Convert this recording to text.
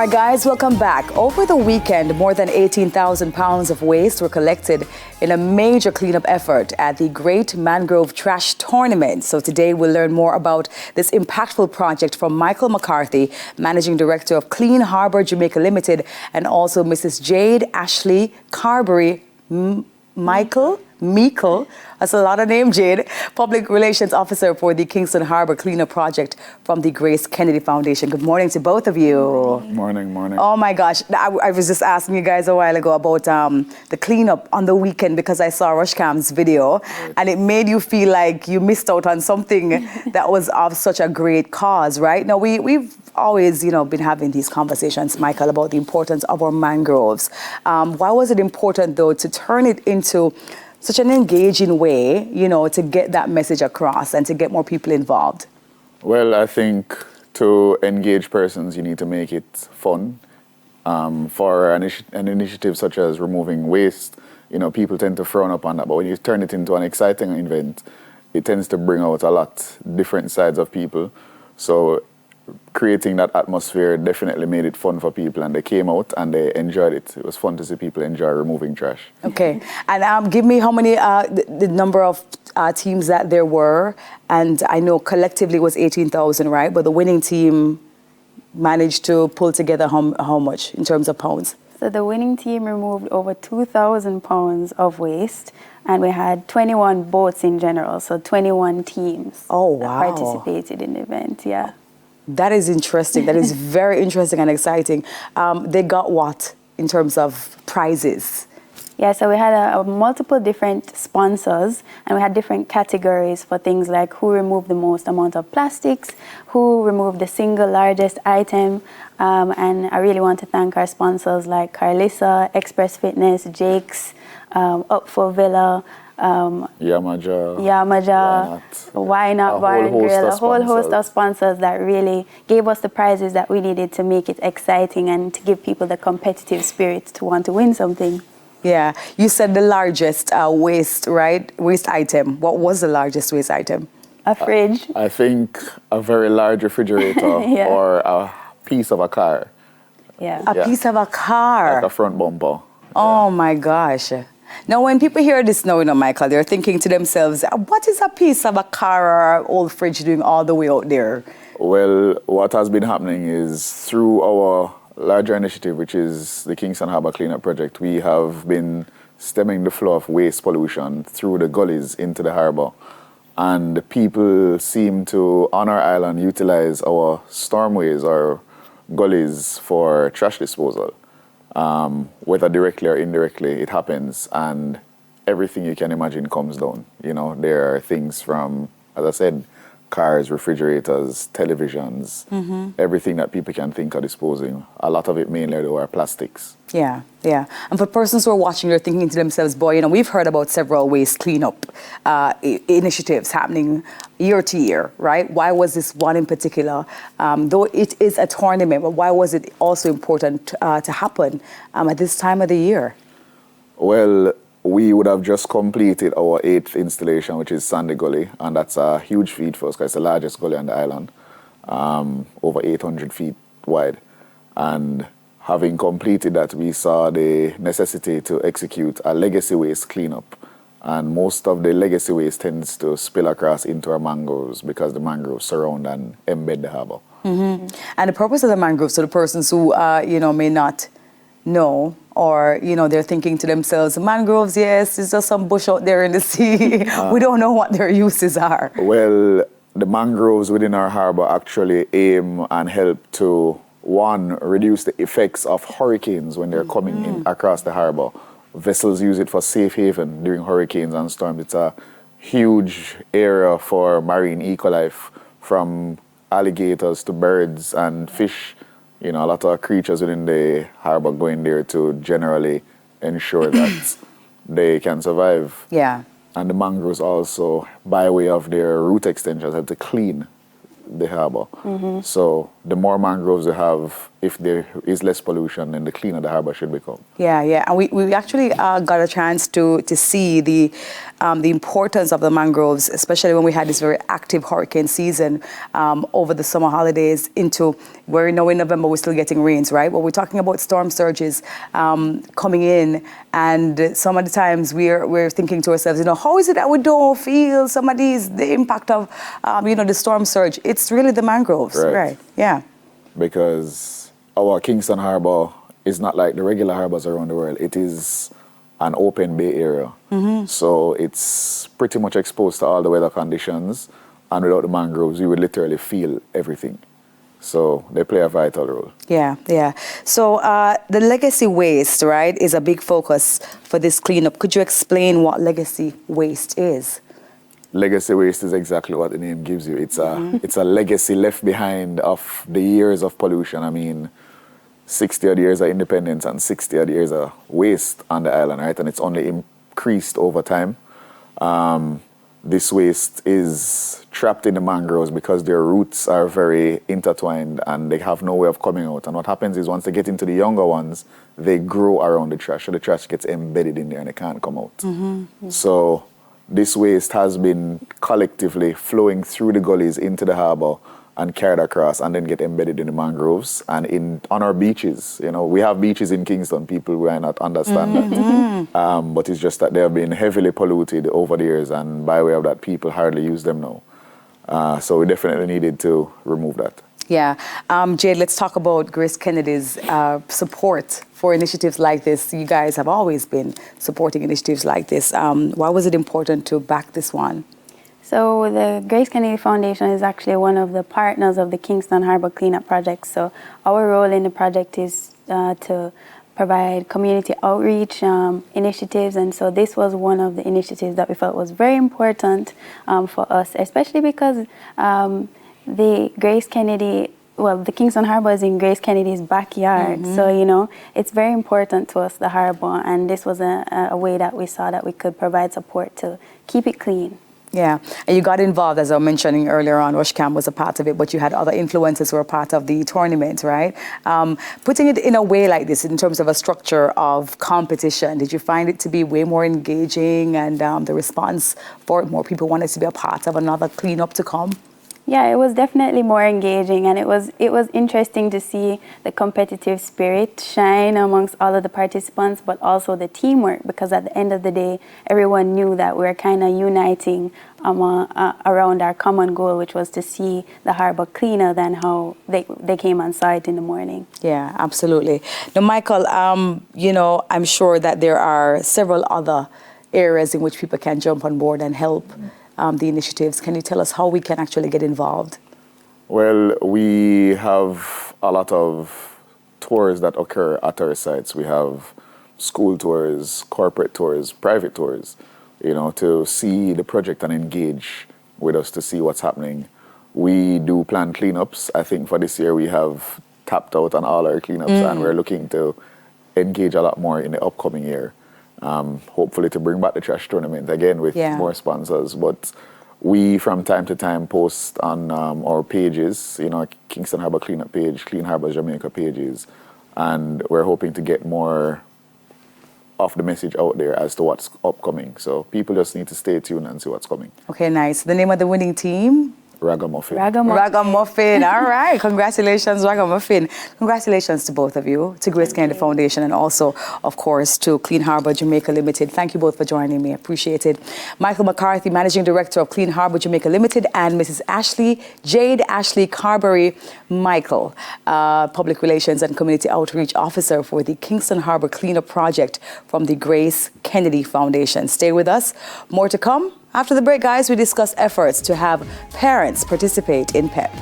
right, guys, welcome back. Over the weekend, more than 18,000 pounds of waste were collected in a major cleanup effort at the Great Mangrove Trash Tournament. So today we'll learn more about this impactful project from Michael McCarthy, Managing Director of Clean Harbour Jamaica Limited, and also Mrs. Jade Ashley Carberry Meikle, that's a lot of name, Jade, Public Relations Officer for the Kingston Harbour Cleanup Project from the Grace Kennedy Foundation. Good morning to both of you. Morning, morning. Oh my gosh, I was just asking you guys a while ago about the cleanup on the weekend because I saw Rushcam's video and it made you feel like you missed out on something that was of such a great cause, right? Now, we've always, been having these conversations, Michael, about the importance of our mangroves. Why was it important, though, to turn it into such an engaging way, to get that message across and to get more people involved? Well, I think to engage persons, you need to make it fun. For an initiative such as removing waste, people tend to frown upon that. But when you turn it into an exciting event, it tends to bring out a lot different sides of people. So creating that atmosphere definitely made it fun for people, and they came out and they enjoyed it. It was fun to see people enjoy removing trash. Okay, and give me how many, the number of teams that there were, and I know collectively it was 18,000, right? But the winning team managed to pull together how much in terms of pounds? So the winning team removed over 2,000 pounds of waste, and we had 21 boats in general, so 21 teams that participated in the event, yeah. That is interesting. That is very interesting and exciting. They got what in terms of prizes? Yeah, so we had multiple different sponsors, and we had different categories for things like who removed the most amount of plastics, who removed the single largest item, and I really want to thank our sponsors like Carlissa, Express Fitness, Jake's, Up for Villa, Yamaja, Why Not Bar and Grill, a whole host of sponsors that really gave us the prizes that we needed to make it exciting and to give people the competitive spirit to want to win something. Yeah, you said the largest waste, right? Waste item. What was the largest waste item? A fridge. I think a very large refrigerator or a piece of a car. Yeah. A piece of a car. Like a front bumper. Oh my gosh. Now, when people hear this now, Michael, they're thinking to themselves, what is a piece of a car or an old fridge doing all the way out there? Well, what has been happening is through our larger initiative, which is the Kingston Harbour Cleanup Project, we have been stemming the flow of waste pollution through the gullies into the harbour. And people seem to, on our island, utilize our stormways or gullies for trash disposal. Whether directly or indirectly, it happens, and everything you can imagine comes down. There are things from, as I said, cars, refrigerators, televisions, everything that people can think of disposing. A lot of it mainly are plastics. Yeah. And for persons who are watching, they're thinking to themselves, boy, we've heard about several waste cleanup initiatives happening year to year, right? Why was this one in particular? Though it is a tournament, but why was it also important to happen at this time of the year? Well, we would have just completed our 8th installation, which is Sandy Gully, and that's a huge feat for us because it's the largest gully on the island, over 800 feet wide. And having completed that, we saw the necessity to execute a legacy waste cleanup. And most of the legacy waste tends to spill across into our mangroves because the mangroves surround and embed the harbour. And the purpose of the mangroves, so the persons who, may not know, or, they're thinking to themselves, mangroves, yes, it's just some bush out there in the sea. We don't know what their uses are. Well, the mangroves within our harbour actually aim and help to, one, reduce the effects of hurricanes when they're coming in across the harbour. Vessels use it for safe haven during hurricanes and storms. It's a huge area for marine ecolife, from alligators to birds and fish. A lot of creatures within the harbour going there to generally ensure that they can survive. Yeah. And the mangroves also, by way of their root extensions, have to clean the harbor. So the more mangroves we have, if there is less pollution, then the cleaner the harbor should become. Yeah, yeah, and we actually got a chance to see the importance of the mangroves, especially when we had this very active hurricane season over the summer holidays into where now in November we're still getting rains, right? But we're talking about storm surges coming in, and some of the times we're thinking to ourselves, you know, how is it that we don't feel some of the impact of you know, the storm surge? It's really the mangroves, right? Yeah, because our Kingston Harbor is not like the regular harbors around the world. It is an open bay area. So it's pretty much exposed to all the weather conditions, and without the mangroves, you would literally feel everything. So they play a vital role. Yeah, yeah. So the legacy waste, right, is a big focus for this cleanup. Could you explain what legacy waste is? Legacy waste is exactly what the name gives you. It's a legacy left behind of the years of pollution. I mean, 60 odd years of independence and 60 odd years of waste on the island, right? And it's only increased over time. This waste is trapped in the mangroves because their roots are very intertwined and they have no way of coming out. And what happens is once they get into the younger ones, they grow around the trash. So the trash gets embedded in there and it can't come out. So this waste has been collectively flowing through the gullies into the harbor and carried across and then get embedded in the mangroves and on our beaches. You know, we have beaches in Kingston, people might not understand that. But it's just that they have been heavily polluted over the years, and by way of that, people hardly use them now. So we definitely needed to remove that. Yeah. Jade, let's talk about Grace Kennedy's support for initiatives like this. You guys have always been supporting initiatives like this. Why was it important to back this one? So the Grace Kennedy Foundation is actually one of the partners of the Kingston Harbor Cleanup Project. So our role in the project is to provide community outreach initiatives, and so this was one of the initiatives that we felt was very important for us, especially because the Grace Kennedy, well, the Kingston Harbor is in Grace Kennedy's backyard, so, you know, it's very important to us, the harbor, and this was a way that we saw that we could provide support to keep it clean. Yeah, and you got involved, as I was mentioning earlier on. Rushcam was a part of it, but you had other influencers who were part of the tournament, right? Putting it in a way like this, in terms of a structure of competition, did you find it to be way more engaging, and the response for it, more people wanted to be a part of another cleanup to come? Yeah, it was definitely more engaging, and it was interesting to see the competitive spirit shine amongst all of the participants, but also the teamwork, because at the end of the day, everyone knew that we were kind of uniting around our common goal, which was to see the harbor cleaner than how they came on site in the morning. Yeah, absolutely. Now, Michael, you know, I'm sure that there are several other areas in which people can jump on board and help the initiatives. Can you tell us how we can actually get involved? Well, we have a lot of tours that occur at our sites. We have school tours, corporate tours, private tours, you know, to see the project and engage with us to see what's happening. We do plan cleanups. I think for this year we have tapped out on all our cleanups, and we're looking to engage a lot more in the upcoming year. Hopefully to bring back the trash tournament again with more sponsors. But we, from time to time, post on our pages, you know, Kingston Harbor Cleanup page, Clean Harbor Jamaica pages, and we're hoping to get more of the message out there as to what's upcoming. So people just need to stay tuned and see what's coming. Okay, nice. The name of the winning team? Ragamuffin. Ragamuffin. All right. Congratulations, Ragamuffin. Congratulations to both of you, to Grace Kennedy Foundation, and also, of course, to Clean Harbor Jamaica Limited. Thank you both for joining me. Appreciate it. Michael McCarthy, Managing Director of Clean Harbor Jamaica Limited, and Mrs. Jade Ashley Carberry Michael, Public Relations and Community Outreach Officer for the Kingston Harbor Cleanup Project from the Grace Kennedy Foundation. Stay with us. More to come. After the break, guys, we discuss efforts to have parents participate in PEP.